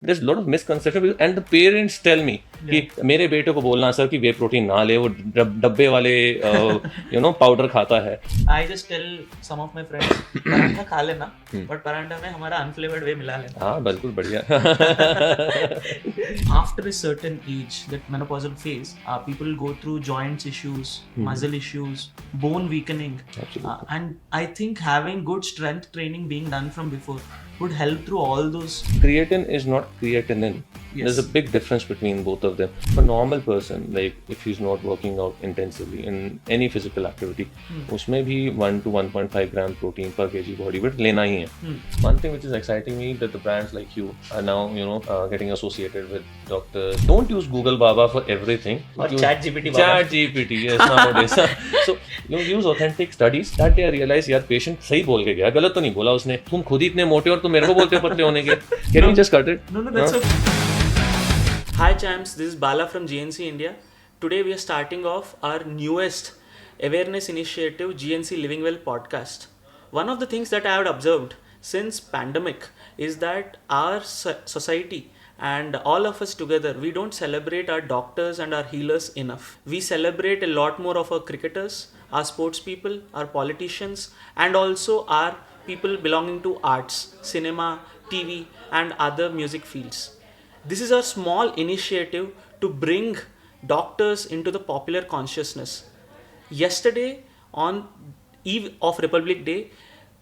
there's a lot of misconception and the parents tell me कि मेरे बेटे को बोलना सर कि वे प्रोटीन ना ले, वो डब्बे वाले पाउडर खाता है. I just tell some of my friends paratha खा लेना, but पराठा में हमारा unflavored whey मिला लेना. हाँ बिल्कुल बढ़िया. After a certain age, that menopausal phase, people go through joints issues, muscle issues, bone weakening. And I think having good strength training being done from before would help through all those. Creatine is not creatinine. Yes. There's a big difference between both of them. For a normal person, like if he's not working out intensively in any physical activity, उसमें भी 1 to 1.5 gram protein per kg body weight लेना ही है. One thing which is exciting me that the brands like you are now getting associated with doctors. Don't use Google Baba for everything. Or ChatGPT Baba. ChatGPT, yes, nowadays. So you use authentic studies. That day I realized यार patient सही बोल के गया, गलत तो नहीं बोला उसने. तुम खुद ही इतने मोटे और तुम मेरे को बोलते हो पतले होने के. Can you just cut it? No, that's okay. Hi champs, this is Bala from GNC India. Today we are starting off our newest awareness initiative, GNC Living Well podcast. One of the things that I have observed since pandemic is that our society and all of us together, we don't celebrate our doctors and our healers enough. We celebrate a lot more of our cricketers, our sports people, our politicians, and also our people belonging to arts, cinema, TV, and other music fields. This is a small initiative to bring doctors into the popular consciousness. Yesterday, on eve of Republic Day,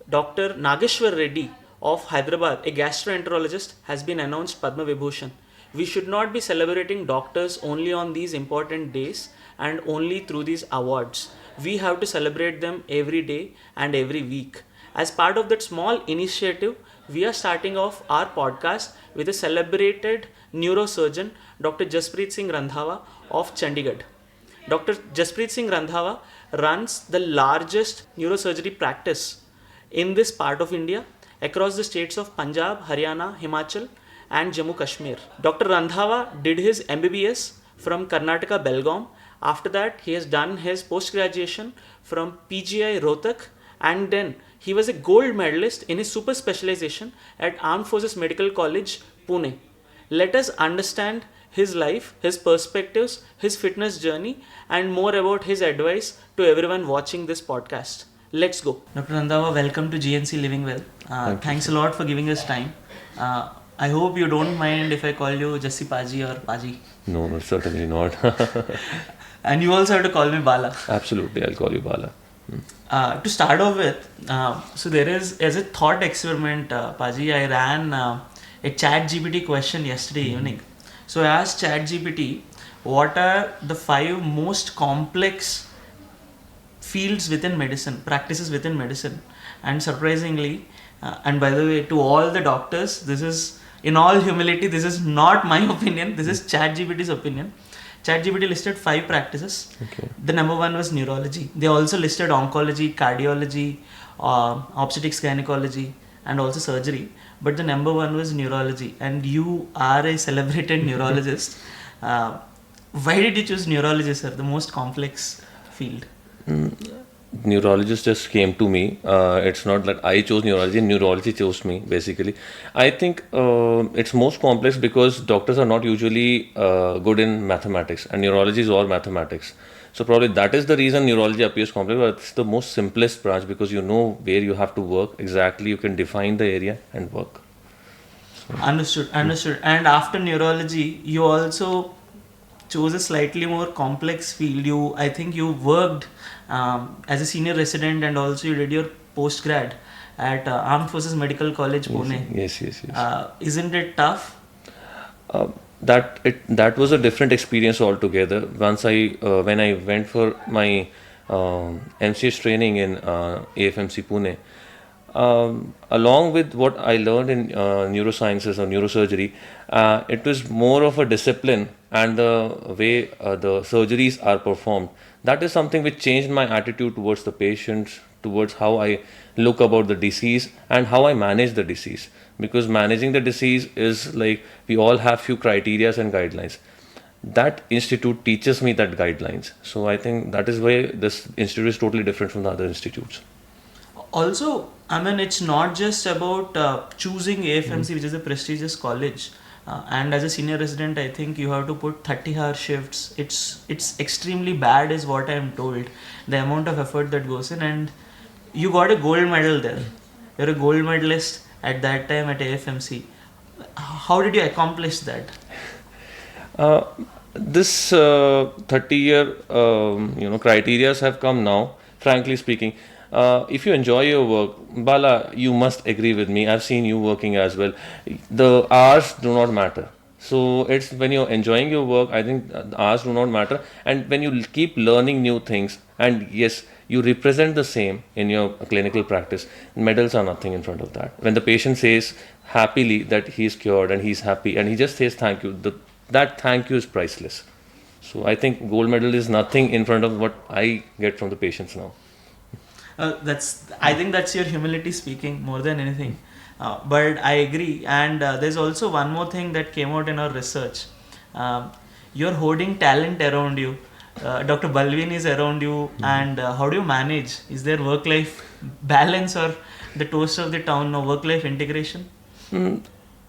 Dr. Nageshwar Reddy of Hyderabad, a gastroenterologist, has been announced Padma Vibhushan. We should not be celebrating doctors only on these important days and only through these awards. We have to celebrate them every day and every week. As part of that small initiative, we are starting off our podcast with a celebrated neurosurgeon, Dr. Jaspreet Singh Randhawa of Chandigarh. Dr. Jaspreet Singh Randhawa runs the largest neurosurgery practice in this part of India across the states of Punjab, Haryana, Himachal and Jammu Kashmir. Dr. Randhawa did his MBBS from Karnataka, Belgaum. After that, he has done his post-graduation from PGI Rohtak, and then he was a gold medalist in his super specialization at Armed Forces Medical College, Pune. Let us understand his life, his perspectives, his fitness journey, and more about his advice to everyone watching this podcast. Let's go. Dr. Randhawa, welcome to GNC Living Well. Thanks a lot for giving us time. I hope you don't mind if I call you Jassi Paji or Paji. No, certainly not. And you also have to call me Bala. Absolutely, I'll call you Bala. To start off with, so there is, as a thought experiment, Paji, I ran a ChatGPT question yesterday evening. So I asked ChatGPT, what are the 5 most complex fields within medicine, practices within medicine? And surprisingly, and by the way, to all the doctors, this is, in all humility, this is not my opinion, this is ChatGPT's opinion. ChatGPT listed 5 practices. Okay. The number 1 was neurology. They also listed oncology, cardiology, obstetrics, gynecology, and also surgery. But the number 1 was neurology. And you are a celebrated neurologist. Why did you choose neurology, sir, the most complex field? Neurologist just came to me. It's not that I chose neurology chose me basically. I think it's most complex because doctors are not usually good in mathematics, and neurology is all mathematics. So probably that is the reason neurology appears complex, but it's the most simplest branch because you know where you have to work exactly. You can define the area and work. So. Understood. And after neurology, you also chose a slightly more complex field. I think you worked as a senior resident, and also you did your post-grad at Armed Forces Medical College, Pune. Yes. Isn't it tough? That was a different experience altogether. Once when I went for my MCh training in AFMC Pune, along with what I learned in neurosciences or neurosurgery, it was more of a discipline and the way the surgeries are performed. That is something which changed my attitude towards the patients, towards how I look about the disease and how I manage the disease. Because managing the disease is like we all have few criteria and guidelines. That institute teaches me that guidelines. So I think that is why this institute is totally different from the other institutes. Also, I mean, it's not just about choosing AFMC, which is a prestigious college. and as a senior resident, I think you have to put 30-hour shifts. It's extremely bad, is what I am told. The amount of effort that goes in, and you got a gold medal there. You're a gold medalist at that time at AFMC. How did you accomplish that? Uh, this 30-year criterias have come now. Frankly speaking, if you enjoy your work, Bala, you must agree with me. I've seen you working as well. The hours do not matter. So it's when you're enjoying your work, I think the hours do not matter. And when you keep learning new things, and yes, you represent the same in your clinical practice, medals are nothing in front of that. When the patient says happily that he's cured and he's happy and he just says thank you, that thank you is priceless. So I think gold medal is nothing in front of what I get from the patients now. I think that's your humility speaking more than anything. But I agree. And there's also one more thing that came out in our research. You're holding talent around you. Dr. Balvin is around you. And how do you manage? Is there work-life balance or the toast of the town or work-life integration?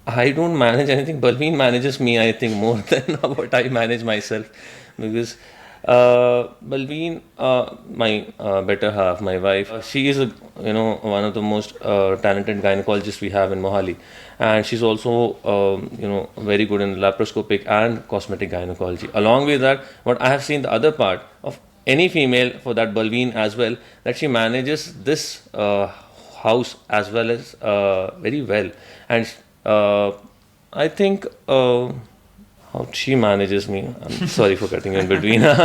I don't manage anything. Balveen manages me, I think, more than what I manage myself. Because Balveen, my better half, my wife, she is one of the most talented gynecologists we have in Mohali, and she's also very good in laparoscopic and cosmetic gynecology. Along with that, what I have seen the other part of any female, for that Balveen as well, that she manages this house as well as very well, and I think how she manages me. I'm sorry for cutting in between. So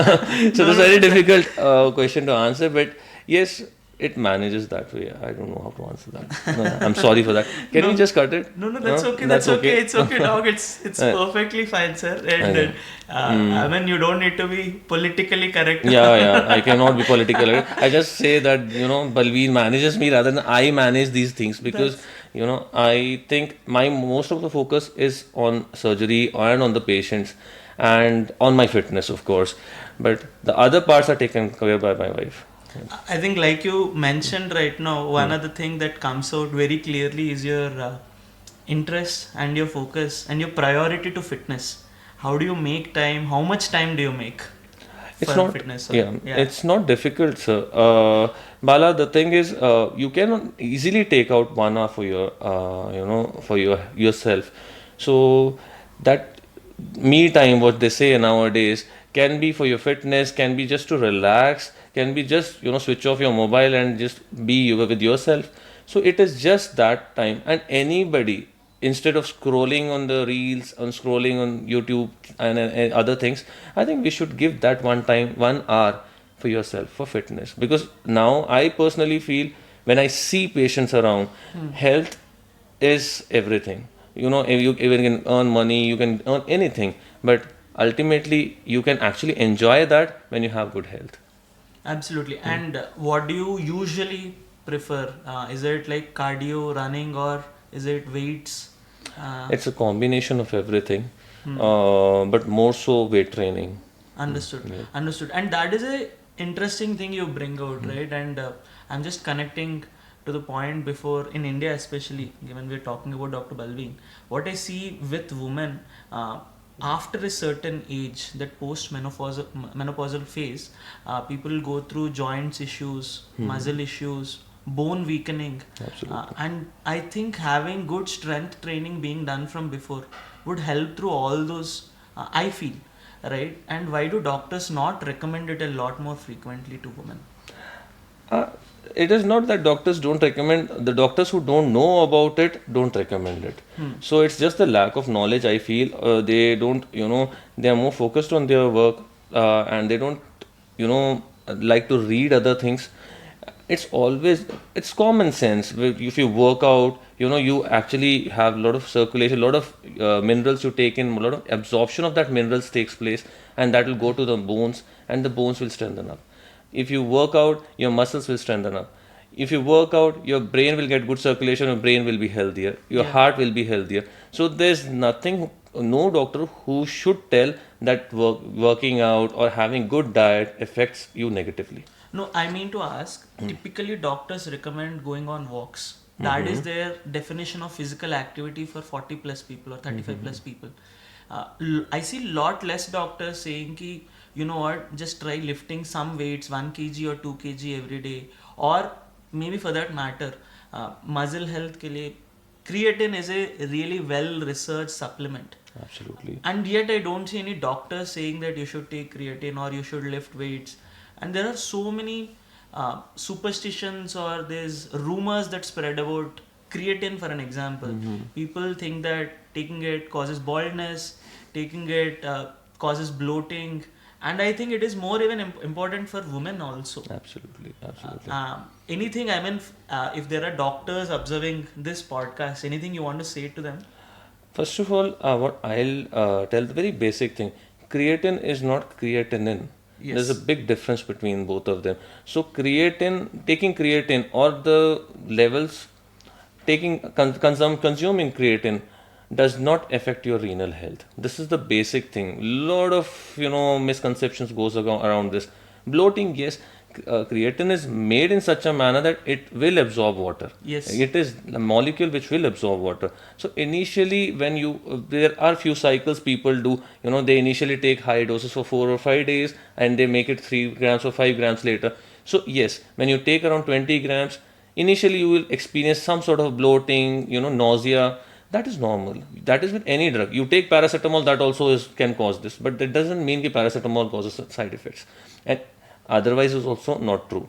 it's a very difficult question to answer, but yes, it manages that way. I don't know how to answer that. No, I'm sorry for that. Can we just cut it? No, that's okay. That's okay. It's okay, dog. It's perfectly fine, sir. And I mean, you don't need to be politically correct. Yeah. I cannot be politically correct. I just say that Balveen manages me rather than I manage these things, because I think my most of the focus is on surgery and on the patients and on my fitness, of course. But the other parts are taken care by my wife. I think, like you mentioned right now, one other thing that comes out very clearly is your interest and your focus and your priority to fitness. How do you make time? How much time do you make for fitness? It's not difficult, sir. Bala, the thing is, you can easily take out 1 hour for yourself. So that me time, what they say nowadays, can be for your fitness, can be just to relax, can be just switch off your mobile and just be with yourself. So it is just that time, and anybody, instead of scrolling on the reels, on scrolling on YouTube and other things, I think we should give that 1 hour for yourself, for fitness. Because now I personally feel, when I see patients around, health is everything. If you can earn money, you can earn anything, but ultimately you can actually enjoy that when you have good health. Absolutely. And what do you usually prefer? Is it like cardio, running, or is it weights? It's a combination of everything, but more so weight training. Understood. And that is a interesting thing you bring out, right? And I'm just connecting to the point before, in India especially, given we're talking about Dr. Balveen, what I see with women, after a certain age, that post-menopausal phase, people go through joints issues, muscle issues, bone weakening. Absolutely. And I think having good strength training being done from before would help through all those, I feel, right? And why do doctors not recommend it a lot more frequently to women? It is not that doctors don't recommend. The doctors who don't know about it don't recommend it. So it's just the lack of knowledge, I feel. They don't, they are more focused on their work, and they don't, like to read other things. It's common sense. If you work out, you actually have a lot of circulation, a lot of minerals you take in, a lot of absorption of that minerals takes place, and that will go to the bones, and the bones will strengthen up. If you work out, your muscles will strengthen up. If you work out, your brain will get good circulation, your brain will be healthier, your heart will be healthier. So there's no doctor who should tell that working out or having good diet affects you negatively. No, I mean to ask, typically doctors recommend going on walks, That is their definition of physical activity for 40 plus people or 35 plus people. I see lot less doctors saying ki, you know what, just try lifting some weights 1 kg or 2 kg every day, or maybe for that matter muscle health के लिए creatine is a really well researched supplement. Absolutely. And yet I don't see any doctors saying that you should take creatine or you should lift weights. And there are so many superstitions, or there's rumors that spread about creatine, for an example. People think that taking it causes baldness, taking it causes bloating, and I think it is more even important for women also. Absolutely. Anything, I mean, if there are doctors observing this podcast, anything you want to say to them? First of all, what I'll tell the very basic thing: creatine is not creatinine. Yes. There's a big difference between both of them. So taking creatine, or the levels consuming creatine does not affect your renal health. This is the basic thing. Lot of misconceptions goes around this. Bloating, yes. Creatine is made in such a manner that it will absorb water. Yes. It is a molecule which will absorb water. So initially, when there are few cycles people do, they initially take high doses for 4 or 5 days, and they make it 3 grams or 5 grams later. So yes, when you take around 20 grams, initially you will experience some sort of bloating, nausea. That is normal. That is with any drug. You take paracetamol, that also can cause this, but that doesn't mean that paracetamol causes side effects. And otherwise is also not true.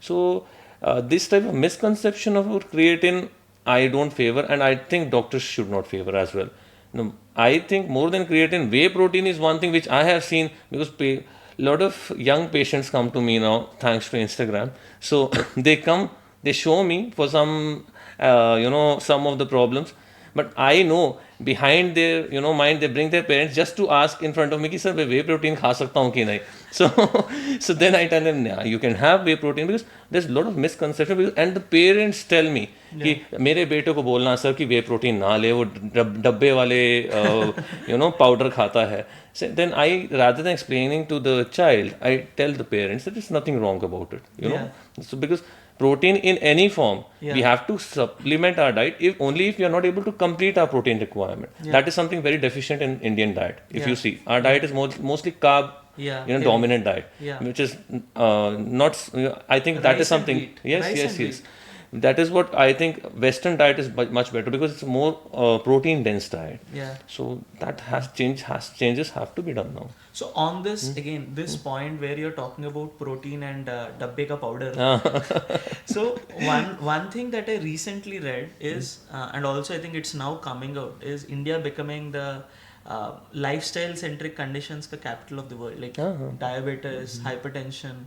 So this type of misconception about creatine I don't favor, and I think doctors should not favor as well. I think more than creatine, whey protein is one thing which I have seen, because a lot of young patients come to me now thanks to Instagram. So they show me for some some of the problems, but I know behind their mind they bring their parents just to ask in front of me कि sir मैं whey protein खा सकता हूँ कि नहीं. So then I tell them, yeah, you can have whey protein, because there's a lot of misconception, and the parents tell me कि मेरे बेटे को बोलना सर कि whey protein ना ले, वो डब्बे वाले powder खाता है. So then I, rather than explaining to the child, I tell the parents that there's nothing wrong about it. So because protein in any form, we have to supplement our diet if we are not able to complete our protein requirement. That is something very deficient in Indian diet. If you see, our diet is mostly carb dominant diet, which is not. I think that is something. Wheat. Yes. That is what I think. Western diet is much better, because it's more protein dense diet. Yeah. So that changes have to be done now. So on this again, this point where you're talking about protein and dabbe ka powder. So one thing that I recently read is, and also I think it's now coming out, is India becoming the lifestyle centric conditions ka capital of the world, like diabetes, hypertension,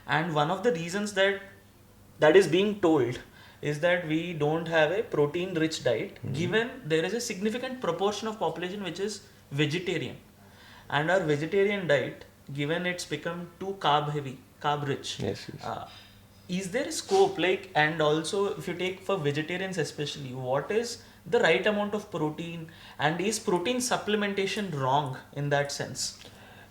and one of the reasons that is being told is that we don't have a protein rich diet, given there is a significant proportion of population which is vegetarian, and our vegetarian diet, given it's become too carb rich. Yes. Is there a scope, and also if you take for vegetarians especially, what is the right amount of protein, and is protein supplementation wrong in that sense?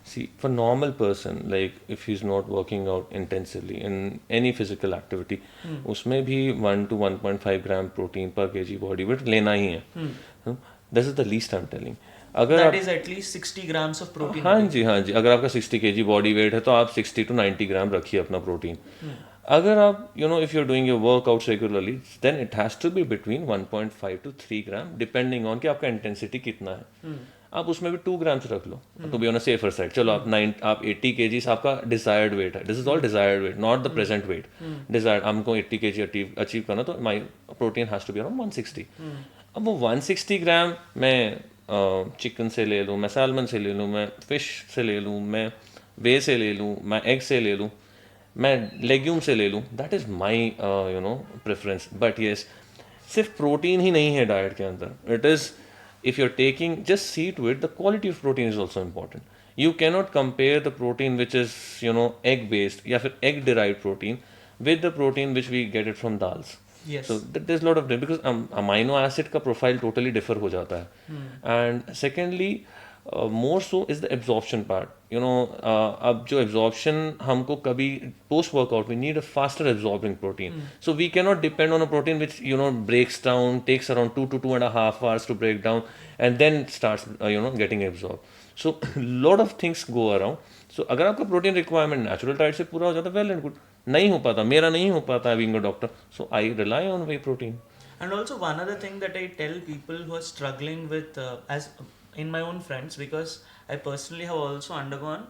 See, for normal person, like if he's not working out intensively in any physical activity, उसमें भी 1 to 1.5 gram protein per kg body weight लेना ही है. This is the least I'm telling. That is at least 60 grams of protein. हाँ जी. अगर आपका 60 kg body weight है तो आप 60 to 90 gram रखिए अपना protein. अगर आप if you're doing your workouts regularly, then it has to be between 1.5 to 3 gram, depending on कि आपका intensity कितना है. आप उसमें भी 2 grams रख लो, to be on a safer side. चलो आप 80 kgs आपका desired weight है. This is all desired weight, not the present weight. Desired, हमको 80 kg achieve करना, तो my protein has to be around 160. अब वो 160 ग्राम मैं चिकन से ले लूँ, मैं सैल्मन से ले लूँ, मैं फिश से ले लूँ, मैं वे से ले लूँ, मैं एग से ले लूँ, मैं लेग्यूम से ले लूँ, that is my preference. But yes, सिर्फ प्रोटीन ही नहीं है डाइट के अंदर. It is, if you're taking, just see to it, the quality of protein is also important. You cannot compare the protein which is egg based या फिर egg derived protein with the protein which we get it from dals. Yes. So there's a lot of difference, because amino acid का profile totally differ हो जाता है. And secondly, more so is the absorption part. अब जो absorption हमको कभी post workout we need a faster absorbing protein. So we cannot depend on a protein which breaks down, takes around 2 to 2.5 hours to break down, and then starts getting absorbed. So lot of things go around. So अगर आपका protein requirement natural diet से पूरा हो जाता है, well and good. नहीं हो पाता, मेरा नहीं हो पाता being a doctor, so I rely on whey protein. And also one other thing that I tell people who are struggling with, as in my own friends, because I personally have also undergone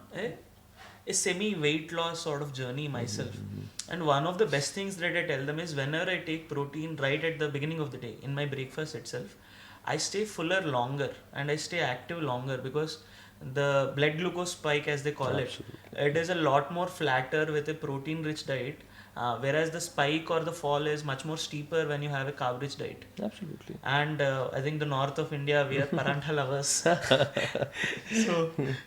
a semi weight loss sort of journey myself. And one of the best things that I tell them is whenever I take protein right at the beginning of the day in my breakfast itself, I stay fuller longer and I stay active longer, because the blood glucose spike, as they call it is a lot more flatter with a protein rich diet, whereas the spike or the fall is much more steeper when you have a carb rich diet. Absolutely. And I think the north of India, we are parantha lovers.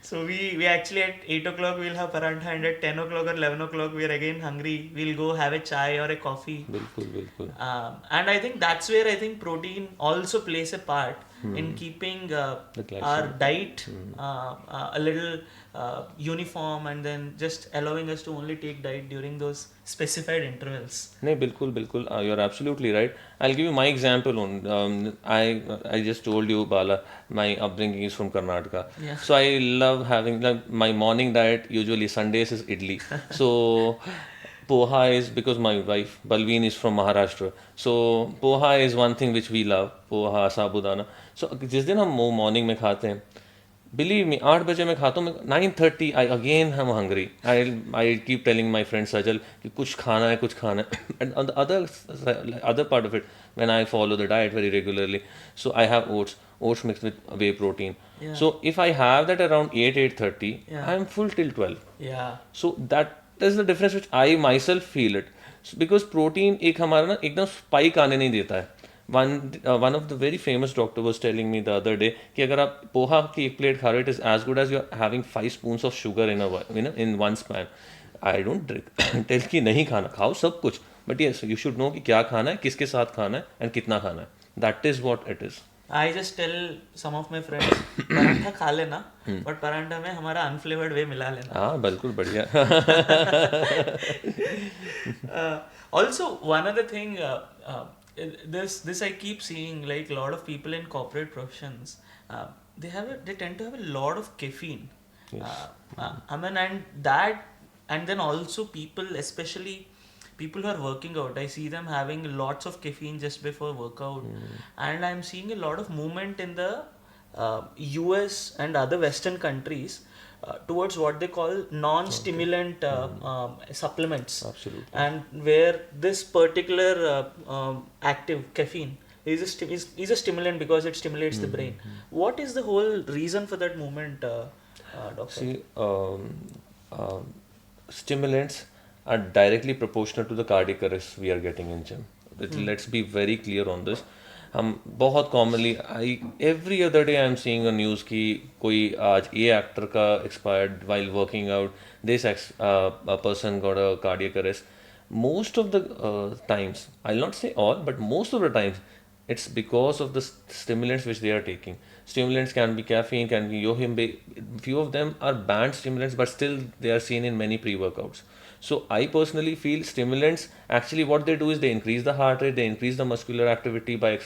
so we actually at 8 o'clock we'll have parantha, and at 10 o'clock or 11 o'clock we are again hungry. We'll go have a chai or a coffee. Bilkul. And I think that's where I think protein also plays a part in keeping our diet a little uniform, and then just allowing us to only take diet during those specified intervals. No, bilkul. You're absolutely right. I'll give you my example. I just told you, Bala, my upbringing is from Karnataka. Yeah. So I love having, like, my morning diet usually Sundays is idli. So poha is, because my wife Balveen is from Maharashtra. So poha is one thing which we love. Poha, sabudana. So जिस दिन हम morning में खाते हैं, believe me, 8 बजे मैं खाता हूँ, 9:30 I again am hungry. I keep telling my friend Sajal कि कुछ खाना है. And on the other part of it, when I follow the diet very regularly, so I have oats mixed with whey protein. Yeah. So if I have that around 8:30, I am full till 12. Yeah. So that is the difference which I myself feel it. So because protein एक हमारा ना एकदम spike आने नहीं देता है. One of the very famous doctor was telling me the other day कि अगर आप पोहा की एक प्लेट खा रहे हो, it is as good as you are having 5 spoons of sugar in one span. I don't tell कि नहीं खाना, खाओ सब कुछ, but yes, you should know कि क्या खाना है, किसके साथ खाना है, and कितना खाना है. That is what it is. I just tell some of my friends, paratha खा लेना, but पराठा में हमारा unflavored whey मिला लेना. हाँ, बिल्कुल बढ़िया. Also, one other thing, this I keep seeing, like a lot of people in corporate professions, they tend to have a lot of caffeine. Yes. I mean, and then also people, especially people who are working out, I see them having lots of caffeine just before workout, and I'm seeing a lot of movement in the US and other Western countries towards what they call non-stimulant supplements. Absolutely. And where this particular active caffeine is a stimulant because it stimulates the brain. What is the whole reason for that movement, doctor? See, stimulants are directly proportional to the cardiac arrest we are getting in gym. Let's be very clear on this. हम बहुत commonly, every other day I'm seeing a news कि कोई आज ये actor का expired while working out, this a person got a cardiac arrest. Most of the times, I'll not say all, but most of the times, it's because of the stimulants which they are taking. Stimulants can be caffeine, can be yohimbe. Few of them are banned stimulants, but still they are seen in many pre-workouts. So I personally feel stimulants, actually what they do is they increase the heart rate, they increase the muscular activity by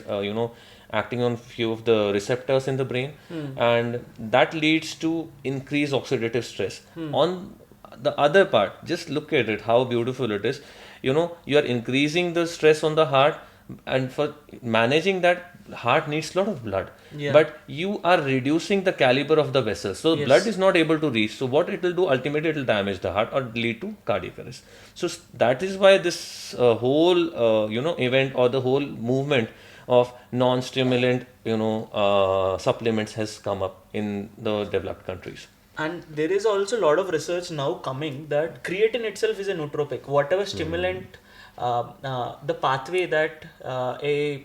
acting on few of the receptors in the brain, and that leads to increased oxidative stress. On the other part, just look at it, how beautiful it is. You are increasing the stress on the heart, and for managing that, heart needs a lot of blood. Yeah. But you are reducing the caliber of the vessels, so Yes. blood is not able to reach. So what it will do, ultimately it will damage the heart or lead to cardiac arrest. So that is why this whole event or the whole movement of non-stimulant supplements has come up in the developed countries. And there is also a lot of research now coming that creatine itself is a nootropic. Whatever stimulant, the pathway that a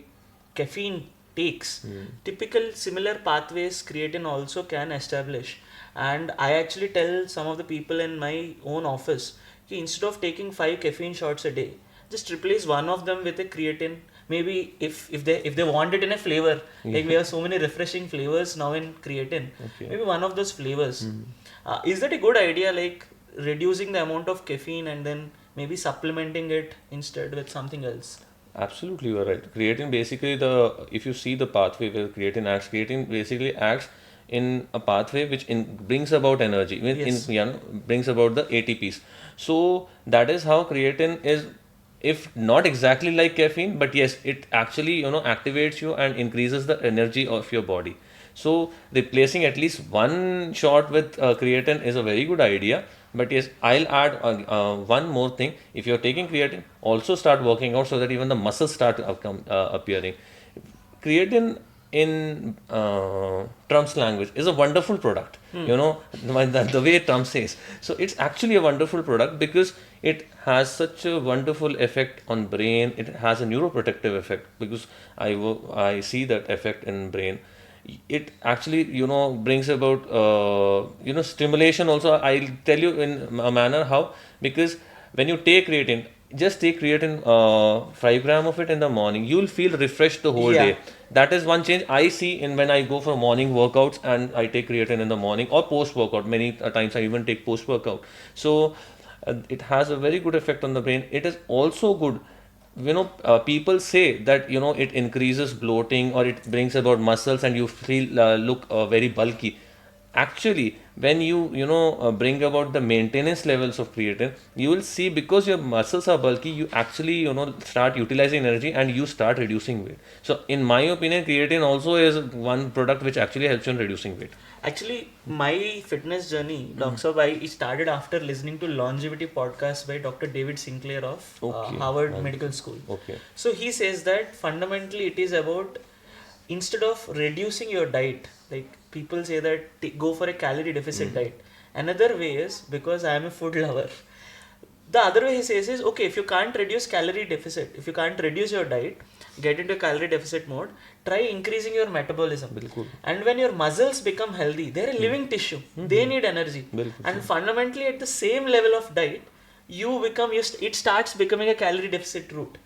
caffeine takes, typical similar pathways creatine also can establish. And I actually tell some of the people in my own office, instead of taking 5 caffeine shots a day, just replace one of them with a creatine maybe if they want it in a flavor, like we have so many refreshing flavors now in creatine, maybe one of those flavors. Is that a good idea, like reducing the amount of caffeine and then maybe supplementing it instead with something else? Absolutely, you are right. Creatine basically if you see the pathway where creatine basically acts in a pathway which brings about energy, Yes. brings about the ATPs. So that is how creatine is, if not exactly like caffeine, but yes, it actually activates you and increases the energy of your body. So replacing at least one shot with creatine is a very good idea. But yes, I'll add one more thing. If you're taking creatine, also start working out so that even the muscles start appearing. Creatine in Trump's language is a wonderful product. The way Trump says. So it's actually a wonderful product because it has such a wonderful effect on brain. It has a neuroprotective effect because I see that effect in brain. It actually brings about stimulation also. I'll tell you in a manner how, because when you take creatine, just take creatine 5 gram of it in the morning, you'll feel refreshed the whole Yeah. day. That is one change I see in when I go for morning workouts and I take creatine in the morning or post workout. Many times I even take post workout. So it has a very good effect on the brain. It is also good, people say that it increases bloating or it brings about muscles and you feel look very bulky. Actually, when you bring about the maintenance levels of creatine, you will see, because your muscles are bulky, you actually start utilizing energy and you start reducing weight. So in my opinion, creatine also is one product which actually helps you in reducing weight. Actually, my fitness journey, Doc I started after listening to longevity podcast by Dr. David Sinclair of Okay. Harvard Medical School. Okay. So he says that fundamentally it is about, instead of reducing your diet, like people say that go for a calorie deficit diet. Another way is, because I am a food lover, the other way he says is, okay, if you can't reduce calorie deficit, if you can't reduce your diet, get into calorie deficit mode, try increasing your metabolism. बिल्कुल. And when your muscles become healthy, they're a living tissue, they need energy. बिल्कुल And fundamentally at the same level of diet, it starts becoming a calorie deficit route.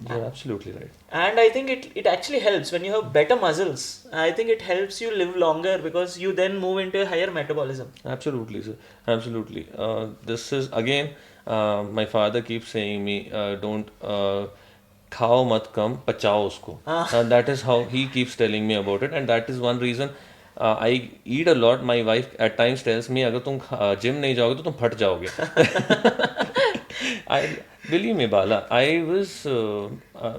You're absolutely right. And I think it actually helps when you have better muscles. I think it helps you live longer because you then move into a higher metabolism. Absolutely, sir. Absolutely. This is again, my father keeps saying me, don't khao mat kam, pachao usko. That is how he keeps telling me about it, and that is one reason I eat a lot. My wife at times tells me, अगर तुम gym नहीं जाओगे तो तुम फट जाओगे. I believe me, Bala. I was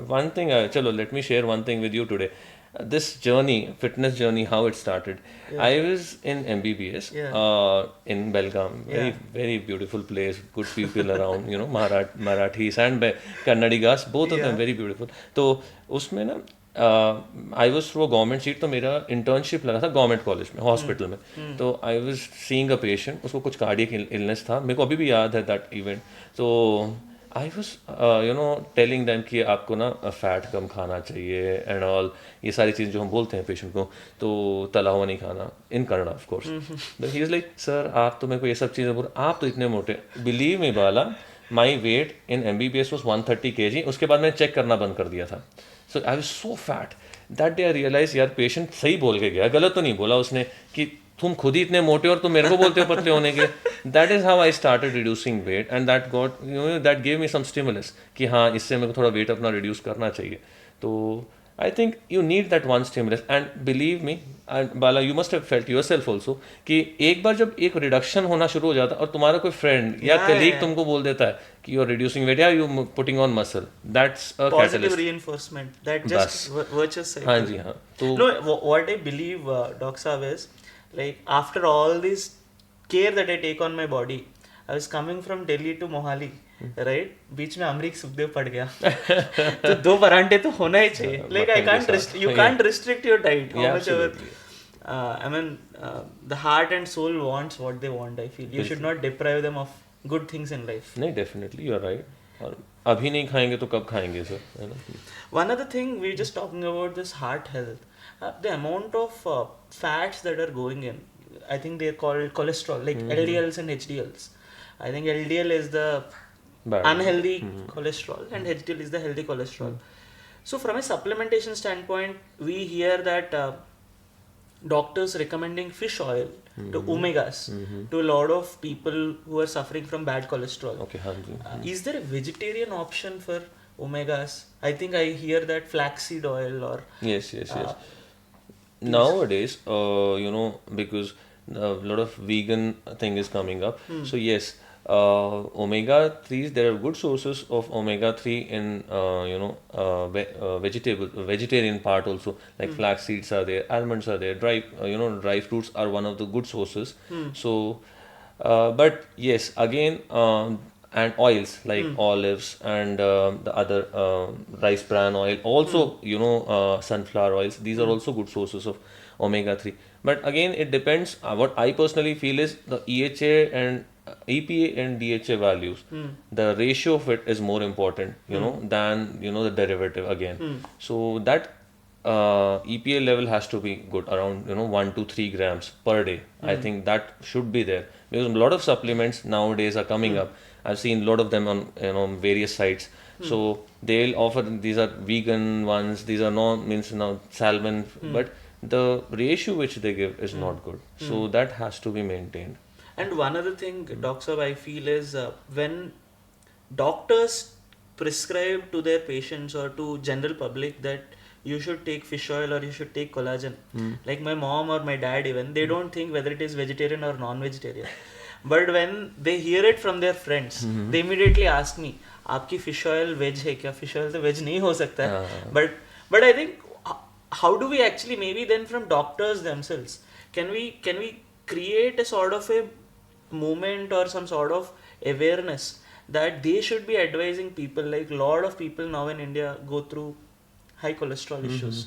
one thing. Chalo, let me share one thing with you today. This journey, fitness journey, how it started. Yeah. I was in MBBS in Belgaum. Very, very beautiful place. Good people around. Marathis and Kannadigas. Both of them very beautiful. तो उसमें ना I was through government seat, तो मेरा internship लगा था government college में, hospital में. तो I was seeing a patient, उसको कुछ कार्डियक इलनेस था, मेरे को अभी भी याद है दैट इवेंट. तो आई वॉज टेलिंग दैम कि आपको ना फैट कम खाना चाहिए एंड ऑल, ये सारी चीज़ें जो हम बोलते हैं पेशेंट को, तो तला हुआ नहीं खाना, in Kannada of course. He is like, sir आप तो मेरे को ये सब चीज़ें बोल, आप तो इतने मोटे. Believe me Bala, my weight in MBBS was 130 kg. उसके बाद मैंने चेक करना बंद कर दिया था. So I was so fat that day I realize, यार पेशेंट सही बोल के गया, गलत तो नहीं बोला उसने कि तुम खुद ही इतने मोटे और तुम मेरे को बोलते हो पतले होने के. That is how I started reducing weight and that got that gave me some stimulus कि हाँ, इससे मेरे को थोड़ा वेट अपना रिड्यूस करना चाहिए. तो I think you need that one stimulus. And believe me Bala, you must have felt yourself also कि एक बार जब एक रिडक्शन होना शुरू हो जाता है और तुम्हारा कोई फ्रेंड या कलीग तुमको बोल देता है कि यू आर रिड्यूसिंग वेट या you putting on muscle, that's a positive reinforcement, that just virtuous cycle. हाँ जी हाँ. तो No, what I believe, Doc Saab, is like after all this care that I take on my body, I was coming from Delhi to Mohali, right? बीच में अमरीक सुखदेव पड़ गया. तो 2 परांठे तो होना ही चाहिए. Like you can't restrict your diet. How much ever. I mean, the heart and soul wants what they want. I feel you should not deprive them of good things in life. नहीं, definitely you are right. और अभी नहीं खाएंगे तो कब खाएंगे sir, है ना. One other thing, we're just talking about this heart health. The amount of fats that are going in, I think they're called cholesterol, like LDLs and HDLs. I think LDL is the Bad. unhealthy cholesterol and HDL is the healthy cholesterol. So from a supplementation standpoint, we hear that doctors recommending fish oil to omegas to a lot of people who are suffering from bad cholesterol. Okay, हाँ जी. Is there a vegetarian option for omegas? I think I hear that flaxseed oil or Yes, yes, yes. Nowadays, because a lot of vegan thing is coming up. So yes, omega 3s, there are good sources of omega 3 in vegetarian part also, like flax seeds are there, almonds are there, dry fruits are one of the good sources. So but yes, again, and oils like olives and the other rice bran oil, also sunflower oils. These are also good sources of omega 3. But again, it depends. What I personally feel is the EHA and EPA and DHA values. The ratio of it is more important, than the derivative again. So that EPA level has to be good, around 1 to 3 grams per day. I think that should be there, because a lot of supplements nowadays are coming up. I've seen a lot of them on various sites. So they'll offer, these are vegan ones, these are not, means now salmon, but the ratio which they give is not good. So that has to be maintained. And one other thing, Doctor, I feel is when doctors prescribe to their patients or to general public that you should take fish oil or you should take collagen. Like my mom or my dad even, they don't think whether it is vegetarian or non-vegetarian. But when they hear it from their friends, they immediately ask me, आपकी fish oil veg है क्या? Fish oil तो veg नहीं हो सकता है. But I think how do we actually, maybe then from doctors themselves, can we create a sort of a movement or some sort of awareness that they should be advising people, like a lot of people now in India go through high cholesterol issues.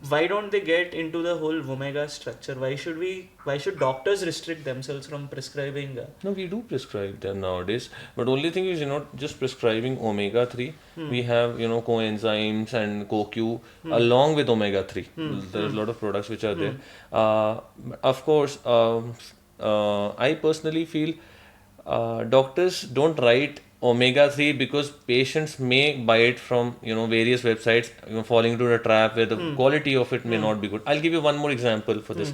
Why don't they get into the whole omega structure? Why should doctors restrict themselves from prescribing? No, we do prescribe them nowadays, but only thing is, not just prescribing omega 3. We have, coenzymes and CoQ along with omega 3. There's a lot of products which are there. Of course, I personally feel doctors don't write omega 3 because patients may buy it from various websites, falling into the trap where the quality of it may not be good. I'll give you one more example for this.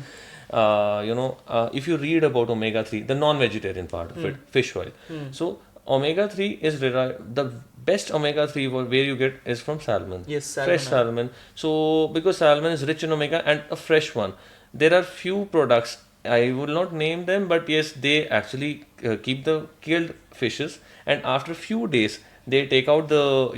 If you read about omega 3, the non-vegetarian part of it, fish oil. So omega 3 is the best omega 3 where you get is from salmon. Yes, salmon. Fresh salmon. So because salmon is rich in omega, and a fresh one. There are few products, I will not name them, but yes, they actually keep the killed fishes, and after few days they take out the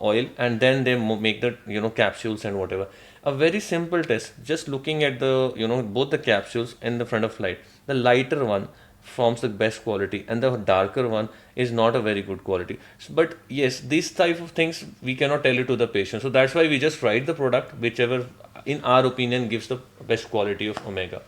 oil, and then they make the capsules and whatever. A very simple test, just looking at the both the capsules in the front of light. The lighter one forms the best quality, and the darker one is not a very good quality. But yes, these type of things we cannot tell it to the patient, so that's why we just write the product whichever in our opinion gives the best quality of omega.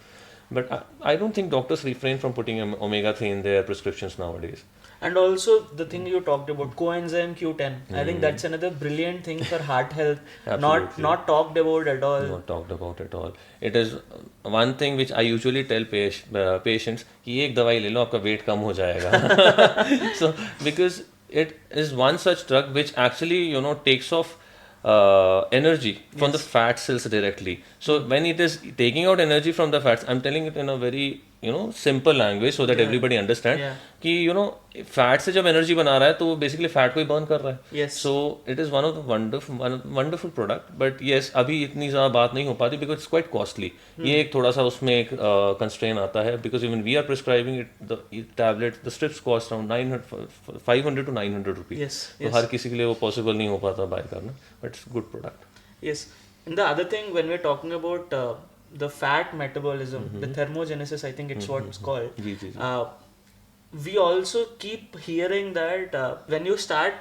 But I don't think doctors refrain from putting omega 3 in their prescriptions nowadays. And also the thing you talked about, coenzyme Q10. I think that's another brilliant thing for heart health. Not talked about at all. Not talked about at all. It is one thing which I usually tell patients कि एक दवाई ले लो आपका weight कम हो जाएगा. So because it is one such drug which actually takes off energy from the fat cells directly. So when it is taking out energy from the fats, I'm telling it in a very simple language so that everybody understand कि fat से जब energy बना रहा है तो वो basically fat को ही burn कर रहा है. Yes. So it is one of the wonderful product. But yes, अभी इतनी ज़्यादा बात नहीं हो पाती because it's quite costly. ये एक थोड़ा सा उसमें एक constraint आता है, because even we are prescribing it, the tablet, the strips cost around 500 to 900 rupees. Yes. तो हर किसी के लिए वो possible नहीं हो पाता buy करना, but it's good product. Yes. And the other thing, when we're talking about the fat metabolism, the thermogenesis, I think it's what it's called. We also keep hearing that when you start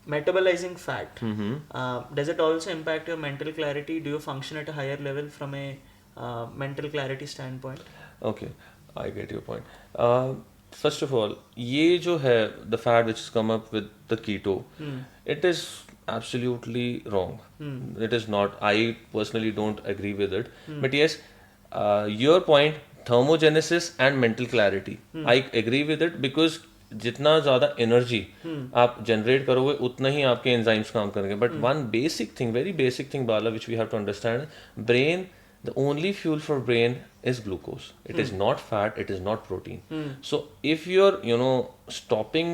metabolizing fat, does it also impact your mental clarity? Do you function at a higher level from a mental clarity standpoint? Okay, I get your point. First of all, ये जो है, the fat which has come up with the keto, it is absolutely wrong. It is not. I personally don't agree with it. But yes, your point, thermogenesis and mental clarity, I agree with it, because जितना ज़्यादा energy आप generate करोगे उतना ही आपके enzymes काम करेंगे. But one basic thing, very basic thing बाला, which we have to understand, brain, the only fuel for brain is glucose. It is not fat, it is not protein. So if you're stopping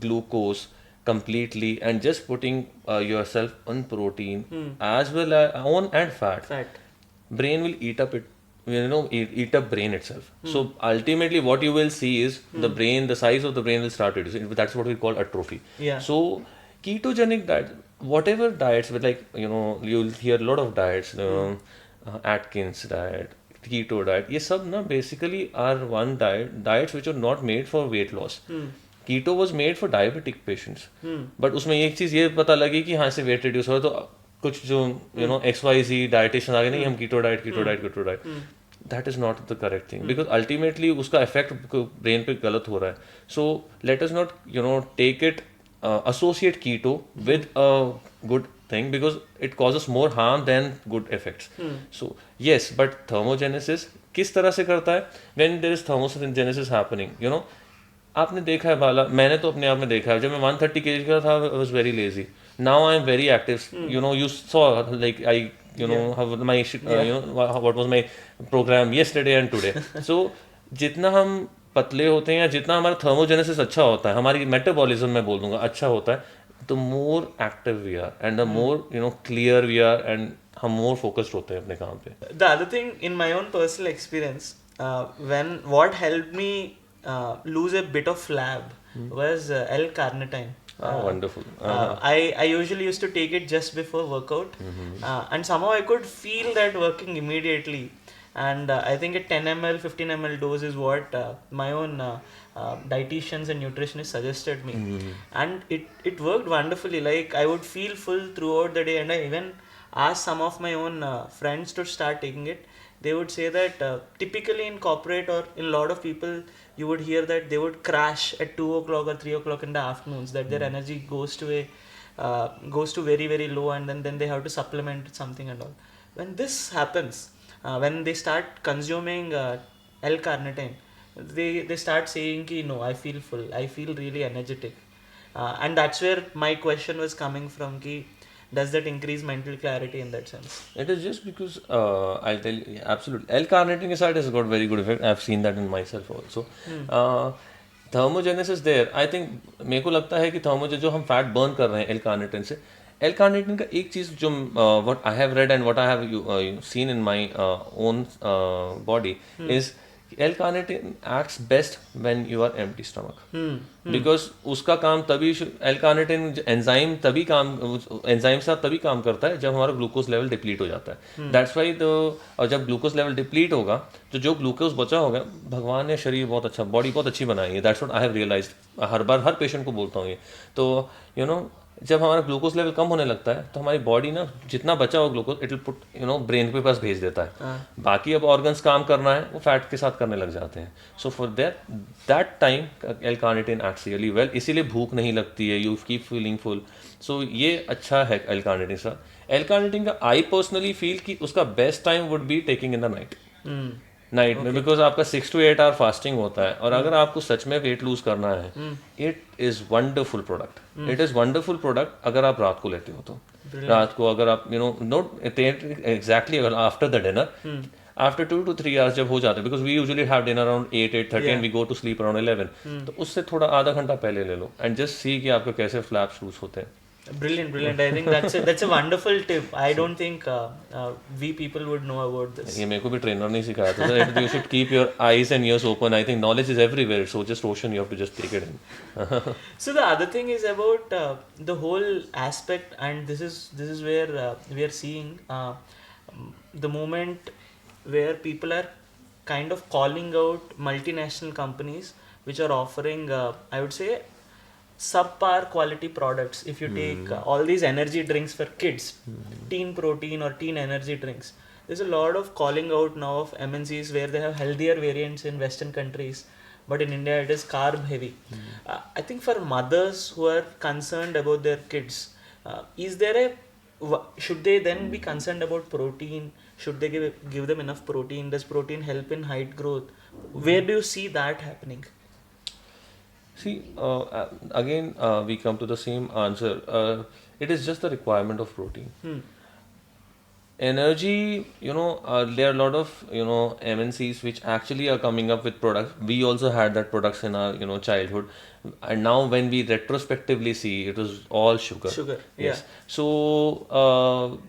glucose completely and just putting yourself on protein as well as on and fat, brain will eat up it, eat up brain itself. So ultimately what you will see is the brain, the size of the brain will start reducing. That's what we call atrophy. So ketogenic diet, whatever diets, with like you'll hear a lot of diets, Atkins diet, keto diet, ये सब ना basically are one diets which are not made for weight loss. Keto was made for diabetic patients. But उसमें एक चीज़ ये पता लगी कि हाँ से weight reduce हो, तो कुछ जो XYZ dietitian आ गए, नहीं हम keto diet. That is not the correct thing, because ultimately उसका effect brain पे गलत हो रहा है. So let us not take it, associate keto with a good thing, because it causes more harm than good effects. So yes, but thermogenesis किस तरह से करता है? When there is thermogenesis happening, आपने देखा है बाला, मैंने तो अपने आप में देखा है, जब मैं 130 kg का था, I was very lazy. Now I am very active. You saw like I how my what was my program yesterday and today. So जितना हम पतले होते हैं या जितना हमारा थर्मोजेनेसिस अच्छा होता है, हमारी मेटाबॉलिज्म में बोल दूंगा अच्छा होता है, the more active we are and the more clear we are, and हम more focused होते हैं अपने काम पे. The other thing, in my own personal experience, what helped me lose a bit of flab was L-carnitine. Wonderful. I usually used to take it just before workout, and somehow I could feel that working immediately. And I think a 10 ml, 15 ml dose is what my own dietitians and nutritionists suggested me. And it worked wonderfully. Like I would feel full throughout the day, and I even asked some of my own friends to start taking it. They would say that typically in corporate or in a lot of people, you would hear that they would crash at 2 o'clock or 3 o'clock in the afternoons, that their energy goes to very, very low, and then they have to supplement something and all. When this happens, when they start consuming L-carnitine, they start saying ki no, I feel full, I feel really energetic, and that's where my question was coming from, ki does that increase mental clarity in that sense? It is just because I'll tell you, absolutely, L-carnitine aside has got very good effect. I've seen that in myself also. Thermogenesis there, I think मेरे को लगता है कि जो हम fat burn कर रहे हैं L-carnitine से, L-carnitine का एक चीज़ जो what I have read and what I have seen in my own body is L-carnitine acts best when you are empty stomach. Because उसका काम तभी L-carnitine एंजाइम से तभी काम करता है जब हमारा ग्लूकोज लेवल डिप्लीट हो जाता है. दैट्स वाई और जब ग्लूकोज लेवल डिप्लीट होगा तो जो ग्लूकोज बचा होगा, भगवान ने शरीर बहुत अच्छा, बॉडी बहुत अच्छी बनाई है. That's what I have realised. हर बार हर पेशेंट को बोलता हूँ ये. तो जब हमारा ग्लूकोज लेवल कम होने लगता है तो हमारी बॉडी ना जितना बचा हुआ glucose it will put brain के पास भेज देता है. बाकी अब ऑर्गन्स काम करना है वो फैट के साथ करने लग जाते हैं. So for that time L-carnitine acts really well. इसीलिए भूख नहीं लगती है, यू कीप फीलिंग फुल. सो ये अच्छा है L-carnitine का. L-carnitine का आई पर्सनली फील कि उसका best time would be taking in the night में, बिकॉज आपका 6 to 8 आवर फास्टिंग होता है. और अगर आपको सच में वेट लूज करना है, it is wonderful product. It is wonderful product अगर आप रात को लेते हो तो. रात को अगर आप नोट एग्जैक्टली अगर after the dinner, after 2 to 3 hours जब हो जाते हैं, because we usually have dinner around 8-8:30 and we go to sleep around 11. तो उससे थोड़ा आधा घंटा पहले ले लो एंड जस्ट सी कि आपके कैसे फ्लैप्स लूज होते हैं. Brilliant. I think that's a wonderful tip. I don't think we people would know about this. ये मेरे को भी ट्रेनर नहीं सिखाया था. You should keep your eyes and ears open. I think knowledge is everywhere. So just ocean, you have to just take it in. So the other thing is about the whole aspect, and this is where we are seeing the moment where people are kind of calling out multinational companies which are offering, I would say, subpar quality products. If you take all these energy drinks for kids, teen protein or teen energy drinks, there's a lot of calling out now of MNCs where they have healthier variants in Western countries, but in India it is carb heavy. I think for mothers who are concerned about their kids, should they then be concerned about protein? Should they give them enough protein? Does protein help in height growth? Where do you see that happening? See, again, we come to the same answer. It is just the requirement of protein. Energy, there are a lot of, MNCs which actually are coming up with products. We also had that products in our, childhood. And now when we retrospectively see, it was all sugar. Sugar, yeah. Yes. So,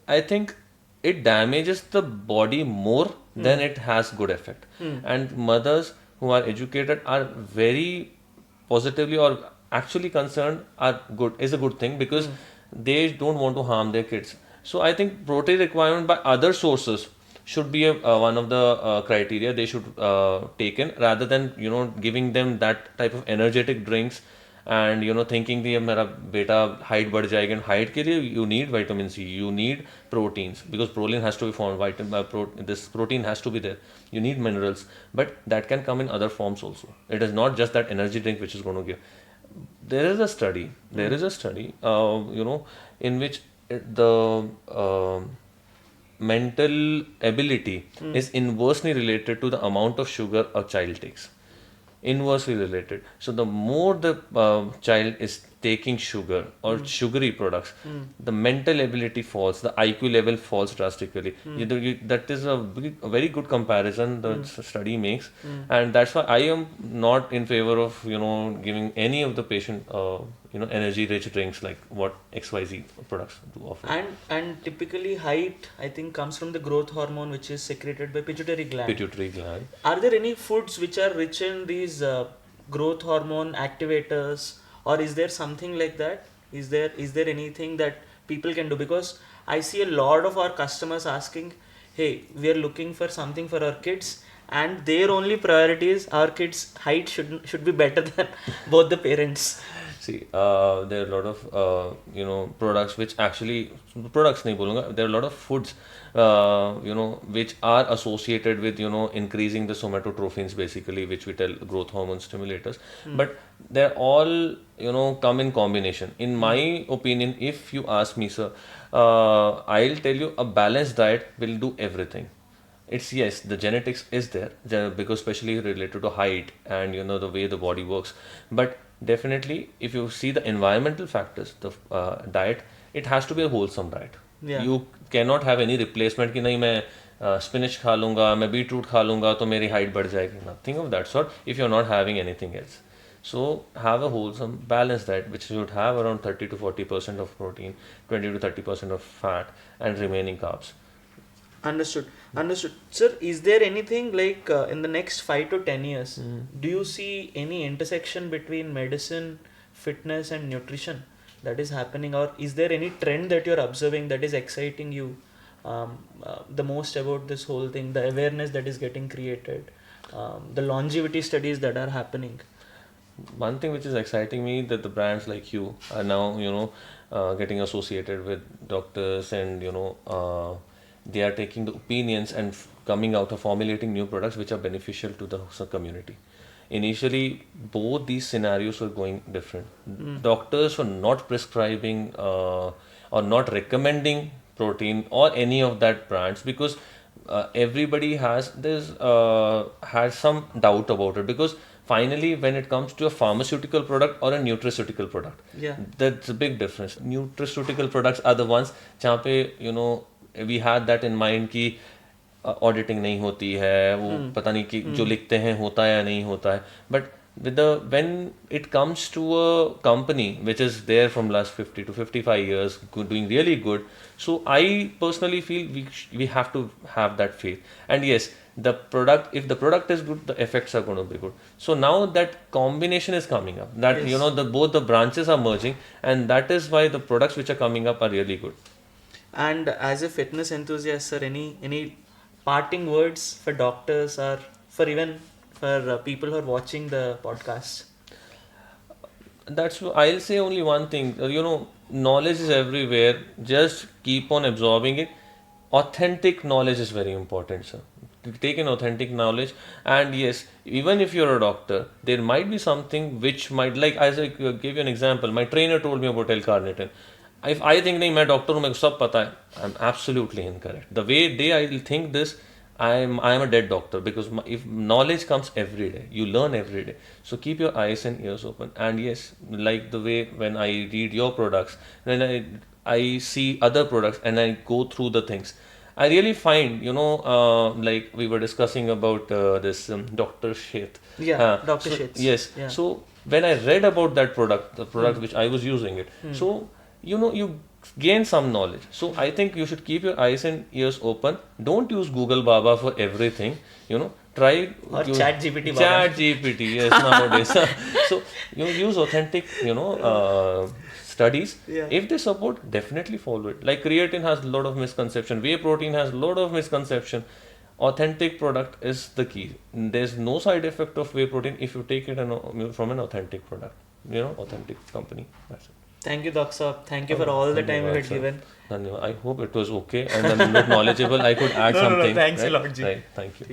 I think it damages the body more than it has good effect. And mothers who are educated are very positively or actually concerned are good is a good thing because they don't want to harm their kids. So I think protein requirement by other sources should be one of the criteria they should take in rather than giving them that type of energetic drinks and thinking कि अब मेरा बेटा height बढ़ जाएगी and height के लिए you need vitamin C, you need proteins because protein has to be formed, this protein has to be there, you need minerals, but that can come in other forms also. It is not just that energy drink which is going to give. There is a study, in which the mental ability is inversely related to the amount of sugar a child takes. Inversely related. So the more the child is taking sugar or sugary products, the mental ability falls, the IQ level falls drastically. That is a very good comparison the study makes, and that's why I am not in favor of giving any of the patient energy rich drinks like what XYZ products do offer. And typically height, I think, comes from the growth hormone which is secreted by pituitary gland. Pituitary gland. Are there any foods which are rich in these growth hormone activators, or is there something like that? Is there anything that people can do? Because I see a lot of our customers asking, hey, we are looking for something for our kids, and their only priority is our kids' height should be better than both the parents. See, there are a lot of products which actually products नहीं बोलूँगा. There are a lot of foods which are associated with increasing the somatotrophins basically, which we tell growth hormone stimulators. But they're all come in combination. In my opinion, if you ask me, sir, I'll tell you a balanced diet will do everything. It's yes, the genetics is there because especially related to height and the way the body works. But definitely, if you see the environmental factors, the diet, it has to be a wholesome diet. Yeah. You cannot have any replacement कि नहीं मैं spinach खा लूँगा, मैं beetroot खा लूँगा तो मेरी height बढ़ जाएगी. Nothing of that sort if you're not having anything else. So have a wholesome balanced diet which should have around 30 to 40% of protein, 20 to 30% of fat and remaining carbs. Understood. Sir, is there anything like in the next 5 to 10 years, do you see any intersection between medicine, fitness and nutrition that is happening, or is there any trend that you're observing that is exciting you the most about this whole thing, the awareness that is getting created, the longevity studies that are happening? One thing which is exciting me that the brands like you are now getting associated with doctors and they are taking the opinions and coming out of formulating new products which are beneficial to the community. Initially, both these scenarios were going different. Doctors were not prescribing or not recommending protein or any of that brands because everybody has some doubt about it because finally when it comes to a pharmaceutical product or a nutraceutical product, that's a big difference. Nutraceutical products are the ones जहाँ पे we had that in mind कि auditing नहीं होती है, वो पता नहीं कि जो लिखते हैं होता है या नहीं होता है. But when it comes to a company which is there from last 50 to 55 years doing really good, so I personally feel we have to have that faith. And yes, if the product is good, the effects are going to be good. So now that combination is coming up, that both the branches are merging, and that is why the products which are coming up are really good. And as a fitness enthusiast, sir, any parting words for doctors or for even for people who are watching the podcast? I'll say only one thing. Knowledge is everywhere. Just keep on absorbing it. Authentic knowledge is very important, sir. Take an authentic knowledge, and yes, even if you're a doctor, there might be something which might, like as I gave you an example, my trainer told me about L-carnitine. If I think नहीं मैं doctor हूँ मेरे को सब पता है, I'm absolutely incorrect. The way I will think this, I'm a dead doctor, because if knowledge comes every day, you learn every day. So keep your eyes and ears open. And yes, like the way when I read your products, when I see other products and I go through the things, I really find, like we were discussing about this Dr. Sheth. Yeah, Dr. Sheth. Yes. Yeah. So when I read about that product, the product which I was using it, so you gain some knowledge. So I think you should keep your eyes and ears open. Don't use Google Baba for everything. Try Or Chat GPT Baba. Chat GPT, yes, nowadays. So use authentic, studies. Yeah. If they support, definitely follow it. Like creatine has a lot of misconception, whey protein has a lot of misconception. Authentic product is the key. There's no side effect of whey protein if you take it from an authentic product, authentic company. That's it. Thank you, Doc Sir. Thank you for all the time you had given. I hope it was okay and I'm not knowledgeable. I could add something. Thanks a right? lot, Ji. Right. Thank you.